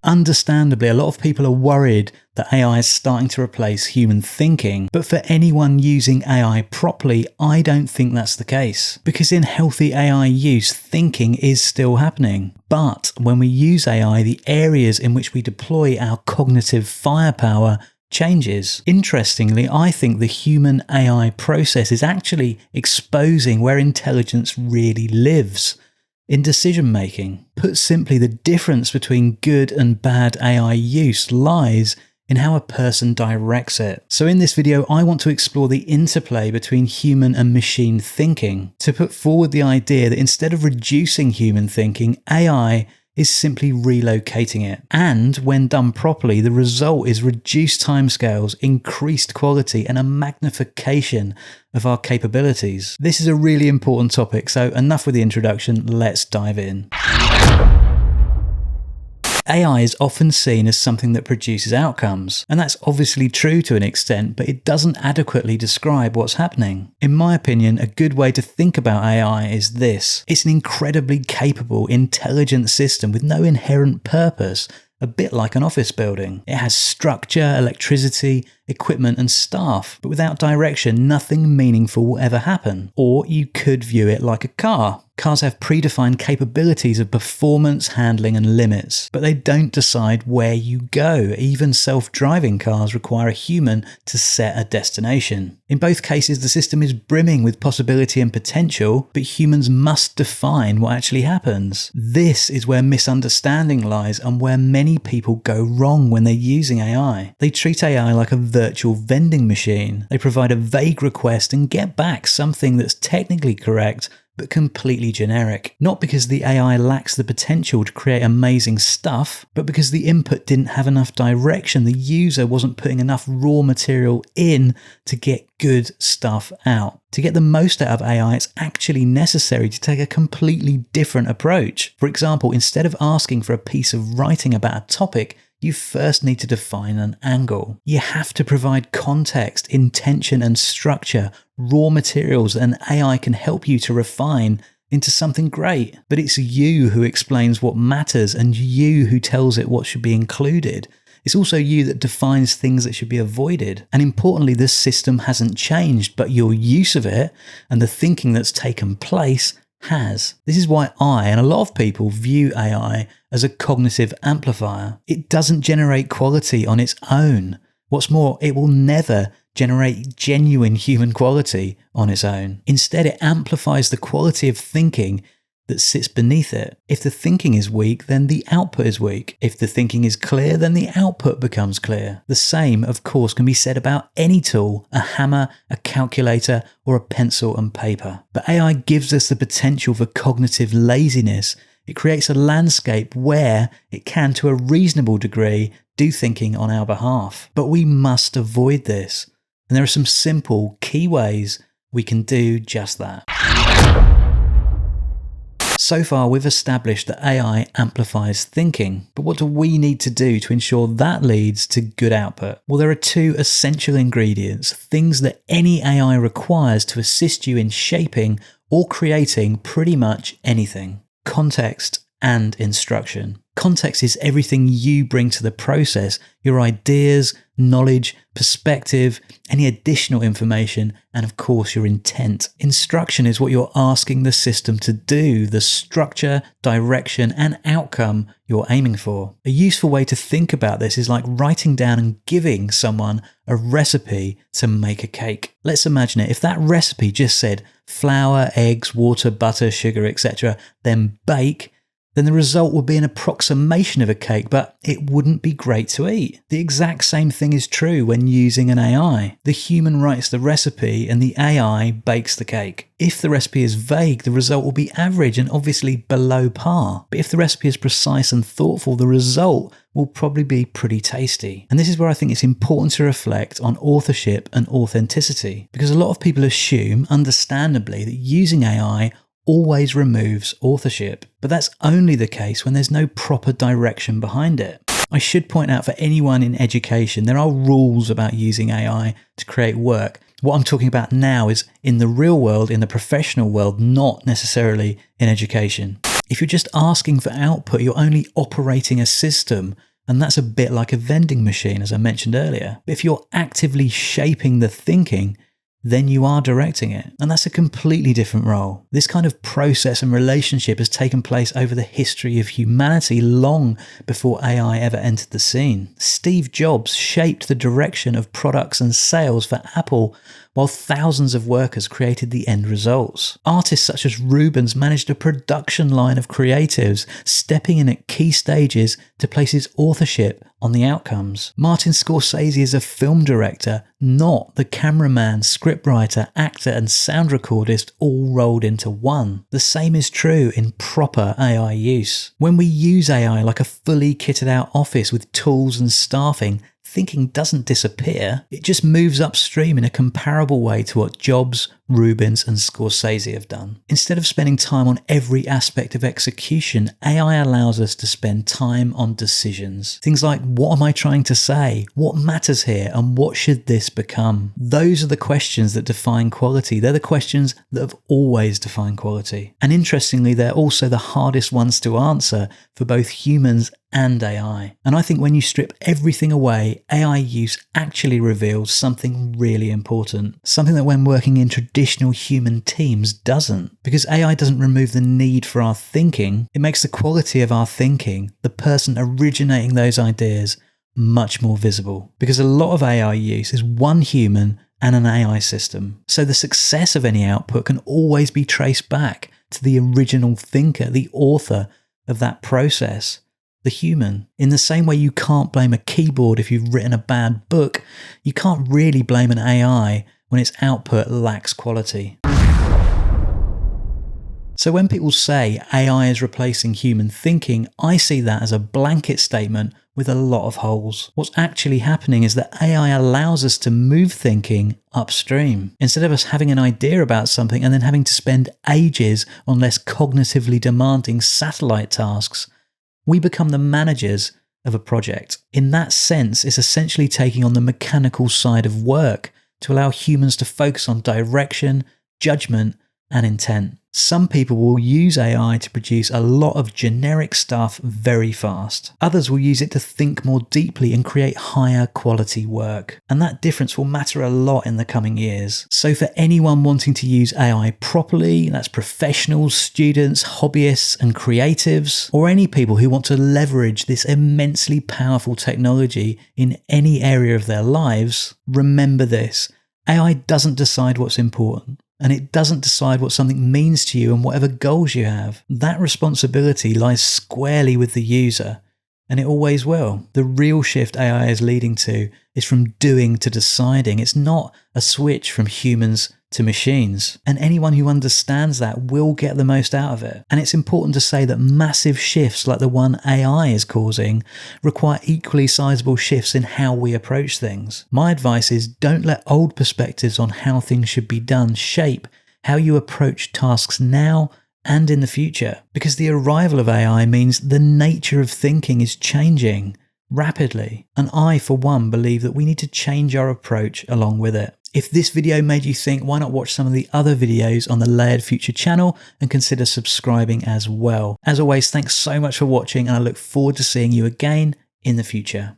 Understandably, a lot of people are worried that AI is starting to replace human thinking, but for anyone using AI properly, I don't think that's the case. Because in healthy AI use, thinking is still happening. But when we use AI, the areas in which we deploy our cognitive firepower changes. Interestingly, I think the human AI process is actually exposing where intelligence really lives. In decision making. Put simply, the difference between good and bad AI use lies in how a person directs it. So in this video, I want to explore the interplay between human and machine thinking, to put forward the idea that instead of reducing human thinking, AI is simply relocating it. And when done properly, the result is reduced timescales, increased quality, and a magnification of our capabilities. This is a really important topic, so enough with the introduction, let's dive in. AI is often seen as something that produces outcomes, and that's obviously true to an extent, but it doesn't adequately describe what's happening. In my opinion, a good way to think about AI is this. It's an incredibly capable, intelligent system with no inherent purpose, a bit like an office building. It has structure, electricity, equipment, and staff, but without direction, nothing meaningful will ever happen. Or you could view it like a car. Cars have predefined capabilities of performance, handling, and limits, but they don't decide where you go. Even self-driving cars require a human to set a destination. In both cases, the system is brimming with possibility and potential, but humans must define what actually happens. This is where misunderstanding lies and where many people go wrong when they're using AI. They treat AI like a virtual vending machine. They provide a vague request and get back something that's technically correct, but completely generic. Not because the AI lacks the potential to create amazing stuff, but because the input didn't have enough direction. The user wasn't putting enough raw material in to get good stuff out. To get the most out of AI, it's actually necessary to take a completely different approach. For example, instead of asking for a piece of writing about a topic, you first need to define an angle. You have to provide context, intention, and structure, raw materials, and AI can help you to refine into something great. But it's you who explains what matters and you who tells it what should be included. It's also you that defines things that should be avoided. And importantly, the system hasn't changed, but your use of it and the thinking that's taken place has. This is why I and a lot of people view AI as a cognitive amplifier. It doesn't generate quality on its own. What's more, it will never generate genuine human quality on its own. Instead, it amplifies the quality of thinking that sits beneath it. If the thinking is weak, then the output is weak. If the thinking is clear, then the output becomes clear. The same, of course, can be said about any tool, a hammer, a calculator, or a pencil and paper. But AI gives us the potential for cognitive laziness. It creates a landscape where it can, to a reasonable degree, do thinking on our behalf. But we must avoid this. And there are some simple, key ways we can do just that. So far, we've established that AI amplifies thinking, but what do we need to do to ensure that leads to good output? Well, there are two essential ingredients, things that any AI requires to assist you in shaping or creating pretty much anything: context and instruction. Context is everything you bring to the process, your ideas, knowledge, perspective, any additional information, and of course your intent. Instruction is what you're asking the system to do, the structure, direction, and outcome you're aiming for. A useful way to think about this is like writing down and giving someone a recipe to make a cake. Let's imagine it. If that recipe just said flour, eggs, water, butter, sugar, etc., then bake, then the result would be an approximation of a cake, but it wouldn't be great to eat. The exact same thing is true when using an AI. The human writes the recipe and the AI bakes the cake. If the recipe is vague, the result will be average and obviously below par. But if the recipe is precise and thoughtful, the result will probably be pretty tasty. And this is where I think it's important to reflect on authorship and authenticity, because a lot of people assume, understandably, that using AI always removes authorship, but that's only the case when there's no proper direction behind it. I should point out, for anyone in education, there are rules about using AI to create work. What I'm talking about now is in the real world, in the professional world, not necessarily in education. If you're just asking for output, you're only operating a system And that's a bit like a vending machine, as I mentioned earlier. But if you're actively shaping the thinking, then you are directing it. And that's a completely different role. This kind of process and relationship has taken place over the history of humanity long before AI ever entered the scene. Steve Jobs shaped the direction of products and sales for Apple, while thousands of workers created the end results. Artists such as Rubens managed a production line of creatives, stepping in at key stages to place his authorship on the outcomes. Martin Scorsese is a film director, not the cameraman, scriptwriter, actor and sound recordist all rolled into one. The same is true in proper AI use. When we use AI like a fully kitted out office with tools and staffing, thinking doesn't disappear, it just moves upstream in a comparable way to what Jobs, Rubens and Scorsese have done. Instead of spending time on every aspect of execution, AI allows us to spend time on decisions. Things like, what am I trying to say? What matters here? And what should this become? Those are the questions that define quality. They're the questions that have always defined quality. And interestingly, they're also the hardest ones to answer for both humans and AI. And I think when you strip everything away, AI use actually reveals something really important. Something that when working in traditional human teams doesn't. Because AI doesn't remove the need for our thinking, it makes the quality of our thinking, the person originating those ideas, much more visible. Because a lot of AI use is one human and an AI system. So the success of any output can always be traced back to the original thinker, the author of that process. The human. In the same way you can't blame a keyboard if you've written a bad book, you can't really blame an AI when its output lacks quality. So when people say AI is replacing human thinking, I see that as a blanket statement with a lot of holes. What's actually happening is that AI allows us to move thinking upstream. Instead of us having an idea about something and then having to spend ages on less cognitively demanding satellite tasks, we become the managers of a project. In that sense, it's essentially taking on the mechanical side of work to allow humans to focus on direction, judgment, and intent. Some people will use AI to produce a lot of generic stuff very fast. Others will use it to think more deeply and create higher quality work. And that difference will matter a lot in the coming years. So for anyone wanting to use AI properly, that's professionals, students, hobbyists, and creatives, or any people who want to leverage this immensely powerful technology in any area of their lives, remember this: AI doesn't decide what's important. And it doesn't decide what something means to you and whatever goals you have. That responsibility lies squarely with the user, and it always will. The real shift AI is leading to is from doing to deciding. It's not a switch from humans to machines. And anyone who understands that will get the most out of it. And it's important to say that massive shifts like the one AI is causing require equally sizable shifts in how we approach things. My advice is don't let old perspectives on how things should be done shape how you approach tasks now and in the future. Because the arrival of AI means the nature of thinking is changing rapidly. And I, for one, believe that we need to change our approach along with it. If this video made you think, why not watch some of the other videos on the Layered Future channel and consider subscribing as well. As always, thanks so much for watching, and I look forward to seeing you again in the future.